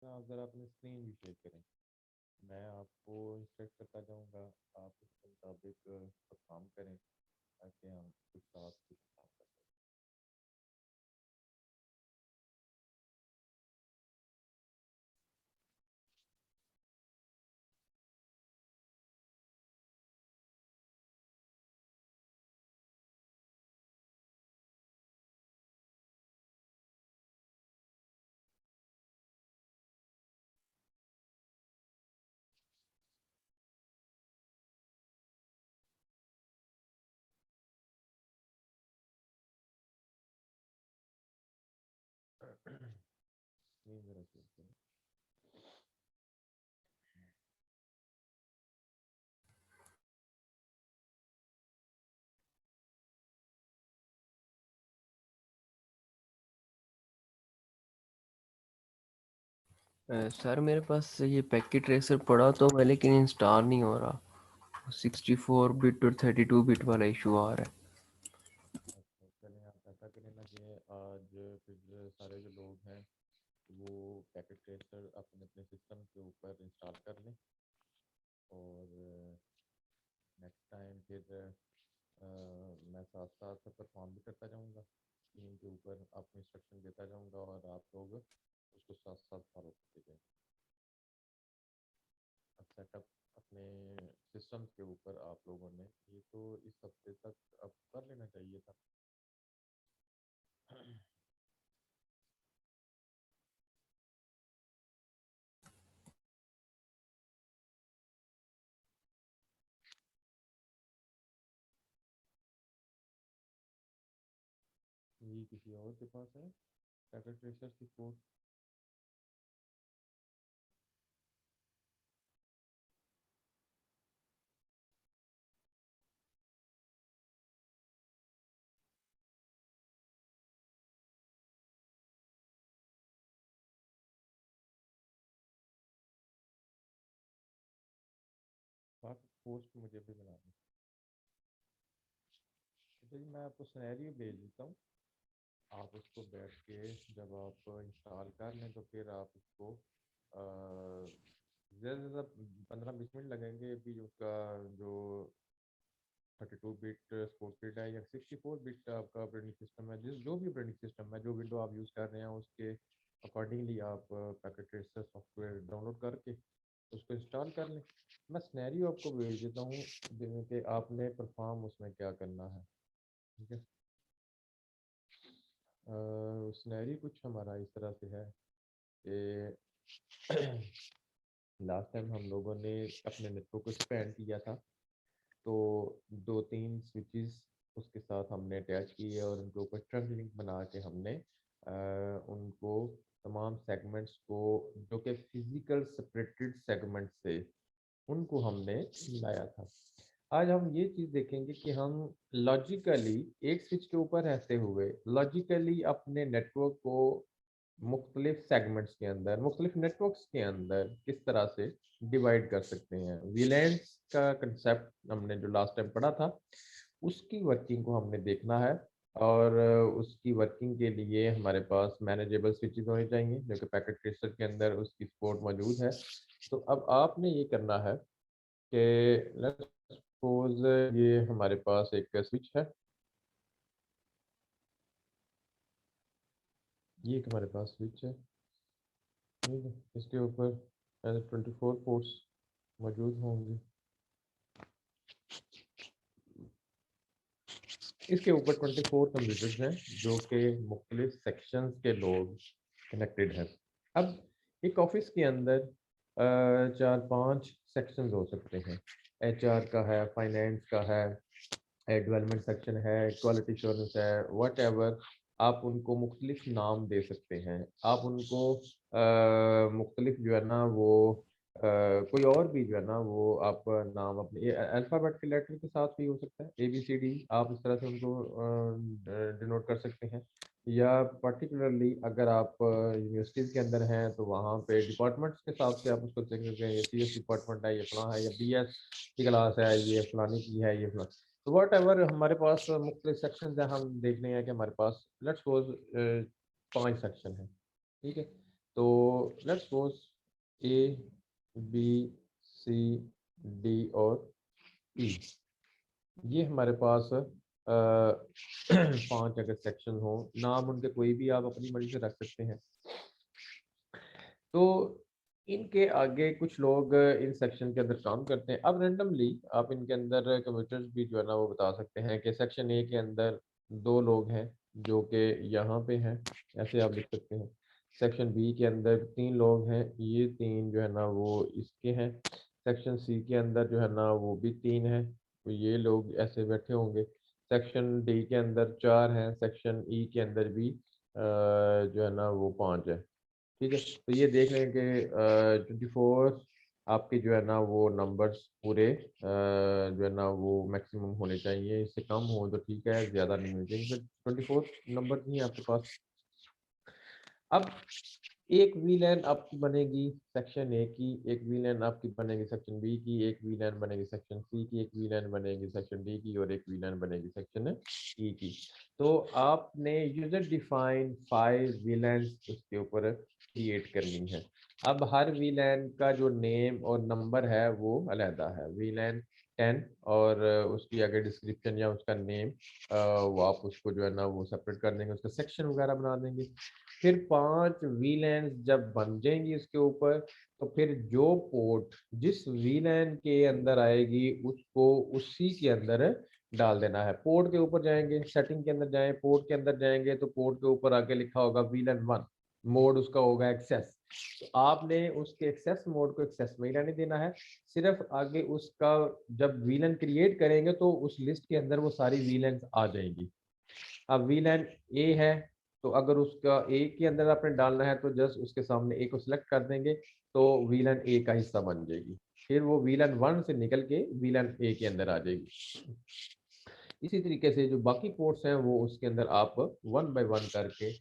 आप ज़रा अपनी स्क्रीन भी शेयर करें। मैं आपको इंस्ट्रक्ट करता जाऊँगा, आप उसके मुताबिक परफॉर्म करें ताकि हम कुछ साथ कुछ काम कर सकें। स्क्रीन ज़रा शेयर करें। सर मेरे पास ये पैकेट ट्रेसर पड़ा तो है लेकिन इंस्टॉल नहीं हो रहा। 64 बिट और 32 बिट वाला इशू आ रहा है। अच्छा चलें, आप ऐसा करें ना कि आज फिर जो सारे जो लोग हैं वो पैकेट ट्रेसर अपने अपने सिस्टम के ऊपर इंस्टॉल कर लें, और नेक्स्ट टाइम फिर मैं साथ साथ परफॉर्म भी करता जाऊँगा, स्क्रीन के ऊपर आपको इंस्ट्रक्शन देता जाऊँगा और आप लोग उसको साथ साथ फॉलो करते जाएँ। अब सेटअप अपने सिस्टम के ऊपर आप लोगों ने ये तो इस हफ्ते तक अब कर लेना चाहिए था। ये किसी और के पास है पैकेट ट्रेसर की कोड? आप पोस्ट मुझे भी बना दें। चलिए मैं आपको सिनेरियो भेज देता हूँ, आप उसको बैठ के जब आप इंस्टॉल कर लें तो फिर आप उसको ज़्यादा से ज़्यादा 15-20 मिनट लगेंगे। अभी उसका जो 32 बिट स्पोर्ट किट है या 64 बिट आपका ऑपरेटिंग सिस्टम है, जिस जो भी ऑपरेटिंग सिस्टम है, जो विंडो आप यूज़ कर रहे हैं उसके अकॉर्डिंगली आप पैकेट ट्रेसर सॉफ्टवेयर डाउनलोड करके उसको इंस्टॉल कर लें। मैं स्नैरियो आपको भेज देता हूँ जिसमें कि आपने परफॉर्म उसमें क्या करना है। ठीक है, स्नैरियो कुछ हमारा इस तरह से है कि लास्ट टाइम हम लोगों ने अपने नेटवर्क को एक्सपेंड किया था, तो 2-3 स्विचेस उसके साथ हमने अटैच किए और उनके ऊपर ट्रंक लिंक बना के हमने उनको तमाम सेगमेंट्स को जो कि फिजिकल सेपरेटेड सेगमेंट से उनको हमने लाया था। आज हम ये चीज़ देखेंगे कि हम लॉजिकली एक स्विच के ऊपर रहते हुए लॉजिकली अपने नेटवर्क को मुख्तलिफ सेगमेंट्स के अंदर मुख्तलिफ नेटवर्क्स के अंदर किस तरह से डिवाइड कर सकते हैं। वीलैंस का कंसेप्ट हमने जो लास्ट टाइम पढ़ा था उसकी वर्किंग को हमने देखना है, और उसकी वर्किंग के लिए हमारे पास मैनेजेबल स्विचेस होने चाहिए जो कि पैकेट ट्रेसर के अंदर उसकी सपोर्ट मौजूद है। तो अब आपने ये करना है कि लेट्स सपोज ये हमारे पास एक स्विच है, ये एक हमारे पास स्विच है। ठीक है, इसके ऊपर 24 पोर्ट्स मौजूद होंगे। इसके ऊपर 24 कंप्यूटर्स हैं जो कि मुख्तलिफ सेक्शंस के लोग कनेक्टेड हैं। अब एक ऑफिस के अंदर 4-5 सेक्शंस हो सकते हैं। एचआर का है, फाइनेंस का है, डेवलपमेंट सेक्शन है, क्वालिटी एश्योरेंस है, वट एवर आप उनको मुख्तलिफ नाम दे सकते हैं। आप उनको मुख्तलिफ जो है ना वो कोई और भी जो है ना वो आप नाम अपने अल्फ़ाबेट के लेटर के साथ भी हो सकता है, ABCD आप इस तरह से उनको डिनोट कर सकते हैं। या पर्टिकुलरली अगर आप यूनिवर्सिटीज़ के अंदर हैं तो वहाँ पे डिपार्टमेंट्स के हिसाब से आप उसको चेक करते हैं, ये CS डिपार्टमेंट है, ये फलां है, या BS की क्लास है, ये फलानी की है, ये फलां। तो वट एवर हमारे पास मुख्तलिफ सेक्शन है। हम देख रहे हैं कि हमारे पास लेट्स सपोज 5 सेक्शन है। ठीक है, तो let's suppose A B C D और ई, ये हमारे पास 5 अगर सेक्शन हो, नाम उनके कोई भी आप अपनी मर्जी से रख सकते हैं। तो इनके आगे कुछ लोग इन सेक्शन के अंदर काम करते हैं। अब रेंडमली आप इनके अंदर कंप्यूटर्स भी जो है ना वो बता सकते हैं कि सेक्शन ए के अंदर 2 लोग हैं जो कि यहाँ पे हैं, ऐसे आप लिख सकते हैं। सेक्शन बी के अंदर 3 लोग हैं, ये 3 जो है ना वो इसके हैं। सेक्शन सी के अंदर जो है ना वो भी 3 हैं, तो ये लोग ऐसे बैठे होंगे। सेक्शन डी के अंदर 4 हैं, सेक्शन ई के अंदर भी जो है ना वो 5 है। ठीक है, तो ये देख लें कि 24 आपके जो है ना वो नंबर्स पूरे जो है ना वो मैक्सिमम होने चाहिए। इससे कम हो तो ठीक है, ज़्यादा नहीं होने चाहिए। फिर 24 नंबर नहीं है आपके पास। अब एक वीलैन आपकी बनेगी सेक्शन ए की, एक वीलैन आपकी बनेगी सेक्शन बी की, एक वीलैन बनेगी सेक्शन सी की, एक वीलैन बनेगी सेक्शन डी की और एक वीलैन बनेगी सेक्शन ई की। तो आपने यूजर डिफाइन 5 वीलैंस उसके ऊपर क्रिएट करनी है। अब हर वीलैन का जो नेम और नंबर है वो अलहदा है। वीलैन 10 और उसकी अगर डिस्क्रिप्शन या उसका नेम वो आप उसको जो है ना वो सेपरेट कर देंगे, उसका सेक्शन वगैरह बना देंगे। फिर 5 वीलैंस जब बन जाएंगी उसके ऊपर, तो फिर जो पोर्ट जिस वीलैन के अंदर आएगी उसको उसी के अंदर डाल देना है। पोर्ट के ऊपर जाएंगे, सेटिंग के अंदर जाएं, पोर्ट के अंदर जाएंगे तो पोर्ट के ऊपर आके लिखा होगा वीलन 1, मोड उसका होगा एक्सेस। तो आपने उसके एक्सेस मोड को एक्सेस में ही रहने देना है। सिर्फ आगे उसका जब वीलन क्रिएट करेंगे तो उस लिस्ट के अंदर वो सारी वीलेंस आ जाएंगी। अब वीलन ए है, तो अगर उसका ए के अंदर आपने डालना है तो जस्ट उसके सामने ए को सिलेक्ट कर देंगे तो वीलन ए का हिस्सा बन जाएगी। फिर वो वीलन 1 से निकल के वीलन ए के अंदर आ जाएगी। इसी तरीके से जो बाकी पोर्ट्स हैं वो उसके अंदर आप 1 बाय 1 करके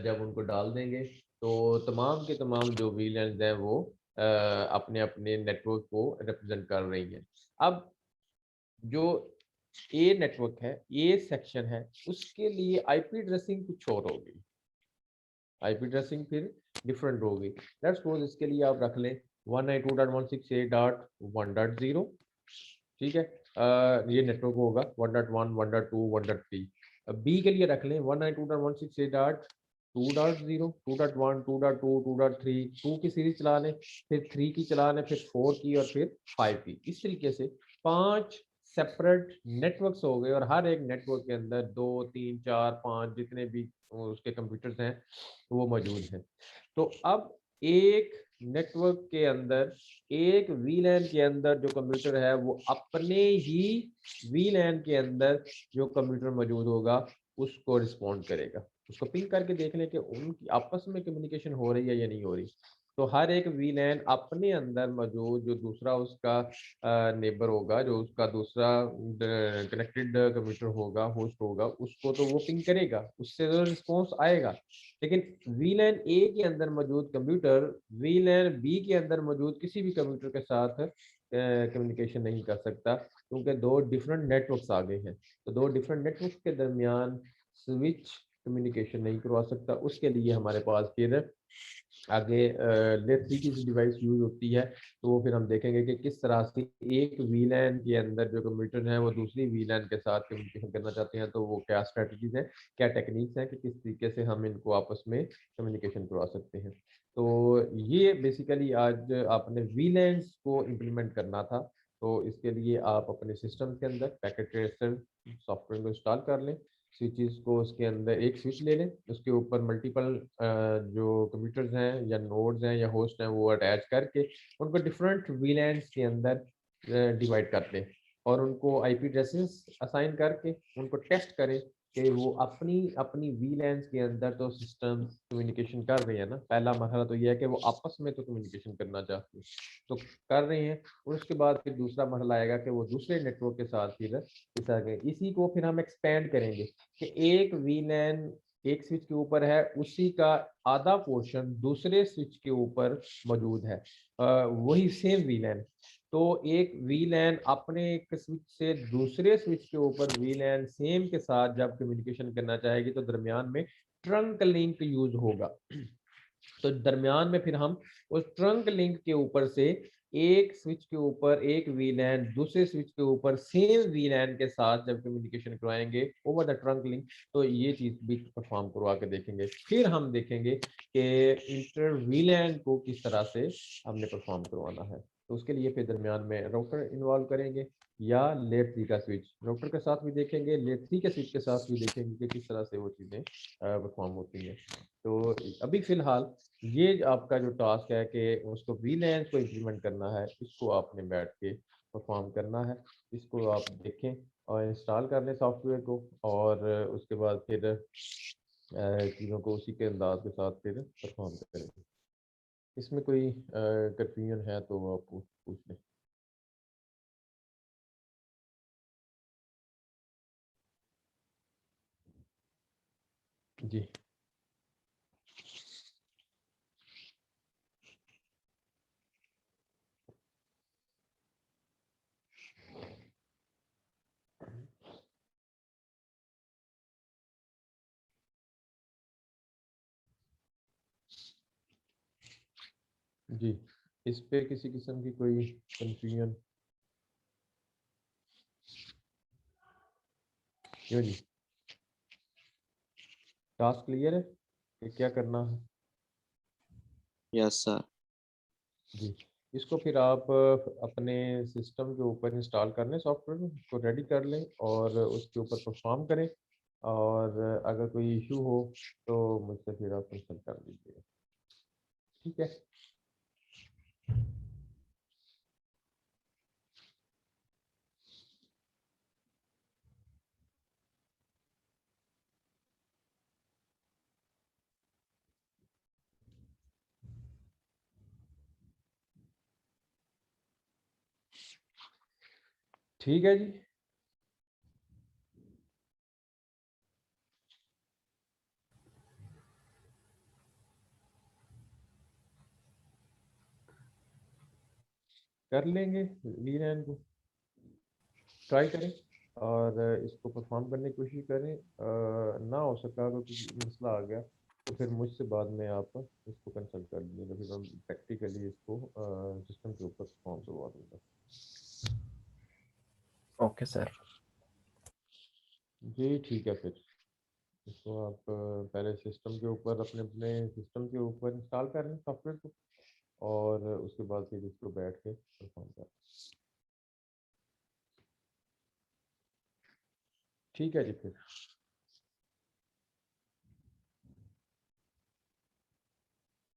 जब उनको डाल देंगे तो तमाम के तमाम जो वीलैंस हैं वो अपने अपने नेटवर्क को रिप्रेजेंट कर रही हैं। अब जो ए नेटवर्क है, ए सेक्शन है, उसके लिए आईपी एड्रेसिंग कुछ और होगी। आईपी एड्रेसिंग फिर डिफरेंट होगी। लेट्स सपोज इसके लिए आप रख लें 192.168.1.0। ठीक है, ये नेटवर्क होगा 1.1, 1.2, 1.3। बी के लिए रख लें 192.168.2.0, 2.1, 2.2, 2.3, 2 की सीरीज चला लें, फिर 3 की चला लें, फिर 4 की और फिर 5 की। इस तरीके से 5 सेपरेट नेटवर्क्स हो गए और हर एक नेटवर्क के अंदर 2, 3, 4, 5 जितने भी उसके कंप्यूटर्स हैं वो मौजूद हैं। तो अब एक नेटवर्क के अंदर एक वीलैन के अंदर जो कंप्यूटर है वो अपने ही वीलैन के अंदर जो कंप्यूटर मौजूद होगा उसको रिस्पॉन्ड करेगा। उसको पिंग करके देख लें कि उनकी आपस में कम्युनिकेशन हो रही है या नहीं हो रही। तो हर एक वीलैन अपने अंदर मौजूद जो दूसरा उसका नेबर होगा, जो उसका दूसरा कनेक्टेड कंप्यूटर होगा, होस्ट होगा, उसको तो वो पिंग करेगा, उससे तो रिस्पॉन्स आएगा। लेकिन वीलैन ए के अंदर मौजूद कंप्यूटर वीलैन बी के अंदर मौजूद किसी भी कंप्यूटर के साथ कम्युनिकेशन नहीं कर सकता, क्योंकि 2 डिफरेंट नेटवर्क्स आ गए हैं। तो 2 डिफरेंट नेटवर्क्स के दरमियान स्विच कम्युनिकेशन नहीं करवा सकता। उसके लिए हमारे पास फिर आगे लेयर 3 की डिवाइस यूज होती है। तो वो फिर हम देखेंगे कि किस तरह से एक वीलैन के अंदर जो कंप्यूटर है वो दूसरी वीलैन के साथ कम्युनिकेशन करना चाहते हैं, तो वो क्या स्ट्रेटजीज हैं, क्या टेक्निक्स हैं कि किस तरीके से हम इनको आपस में कम्युनिकेशन करवा सकते हैं। तो ये बेसिकली आज आपने वीलैंस को इम्प्लीमेंट करना था। तो इसके लिए आप अपने सिस्टम के अंदर पैकेट ट्रेसर सॉफ्टवेयर को इंस्टॉल कर लें। स्विचेस को उसके अंदर एक स्विच ले लें, उसके ऊपर मल्टीपल जो कंप्यूटर्स हैं या नोड्स हैं या होस्ट हैं वो अटैच करके उनको डिफरेंट वीलैंस के अंदर डिवाइड कर दें और उनको आईपी एड्रेसेस असाइन करके उनको टेस्ट करें कि वो अपनी अपनी वीलैंस के अंदर तो सिस्टम कम्युनिकेशन कर रहे हैं ना। पहला मसला तो ये है कि वो आपस में तो कम्युनिकेशन करना चाहते हैं, तो कर रहे हैं। और उसके बाद फिर दूसरा मसला आएगा कि वो दूसरे नेटवर्क के साथ फिर इसी को फिर हम एक्सपेंड करेंगे कि एक वीलैन एक स्विच के ऊपर है, उसी का आधा पोर्शन दूसरे स्विच के ऊपर मौजूद है, वही सेम वीलैन। तो एक वीलैन अपने एक स्विच से दूसरे स्विच के ऊपर वीलैन सेम के साथ जब कम्युनिकेशन करना चाहेगी तो दरमियान में ट्रंक लिंक यूज होगा। तो दरमियान में फिर हम उस ट्रंक लिंक के ऊपर से एक स्विच के ऊपर एक वीलैन दूसरे स्विच के ऊपर सेम वीलैन के साथ जब कम्युनिकेशन करवाएंगे ओवर द ट्रंक लिंक, तो ये चीज भी परफॉर्म करवा के देखेंगे। फिर हम देखेंगे कि इंटर वीलैन को किस तरह से हमने परफॉर्म करवाना है। तो उसके लिए फिर दरमियान में राउटर इन्वॉल्व करेंगे या लेयर 3 का स्विच राउटर के साथ भी देखेंगे, लेयर 3 के स्विच के साथ भी देखेंगे कि किस तरह से वो चीज़ें परफॉर्म होती हैं। तो अभी फिलहाल ये आपका जो टास्क है कि उसको वीलैन को इम्प्लीमेंट करना है, इसको आपने बैठ के परफॉर्म करना है। इसको आप देखें और इंस्टॉल कर लें सॉफ्टवेयर को, और उसके बाद फिर चीज़ों को उसी के अंदाज के साथ फिर परफॉर्म करें। इसमें कोई कंफ्यूजन है तो आप पूछ लें। जी जी, इस पे किसी किस्म की कोई कंफ्यूजन? क्यों जी, टास्क क्लियर है कि क्या करना है? Yes sir. जी, इसको फिर आप अपने सिस्टम के ऊपर इंस्टॉल कर लें, सॉफ्टवेयर को रेडी कर लें और उसके ऊपर परफॉर्म करें। और अगर कोई इशू हो तो मुझसे फिर आप कंसल्ट कर लीजिएगा। ठीक है। ठीक है जी। कर लेंगे, वीरैन को ट्राई करें और इसको परफॉर्म करने की कोशिश करें। ना हो सका अगर कुछ मसला आ गया तो फिर मुझसे बाद में आप इसको कंसल्ट कर लीजिएगा, फिर हम प्रैक्टिकली इसको सिस्टम के ऊपर परफॉर्म करवा दूँगा। Okay sir. जी ठीक है, फिर इसको आप पहले सिस्टम के ऊपर अपने अपने सिस्टम के ऊपर इंस्टॉल कर लें सॉफ्टवेयर को, और उसके बाद फिर इसको बैठ के परफॉर्म करें। ठीक है जी फिर।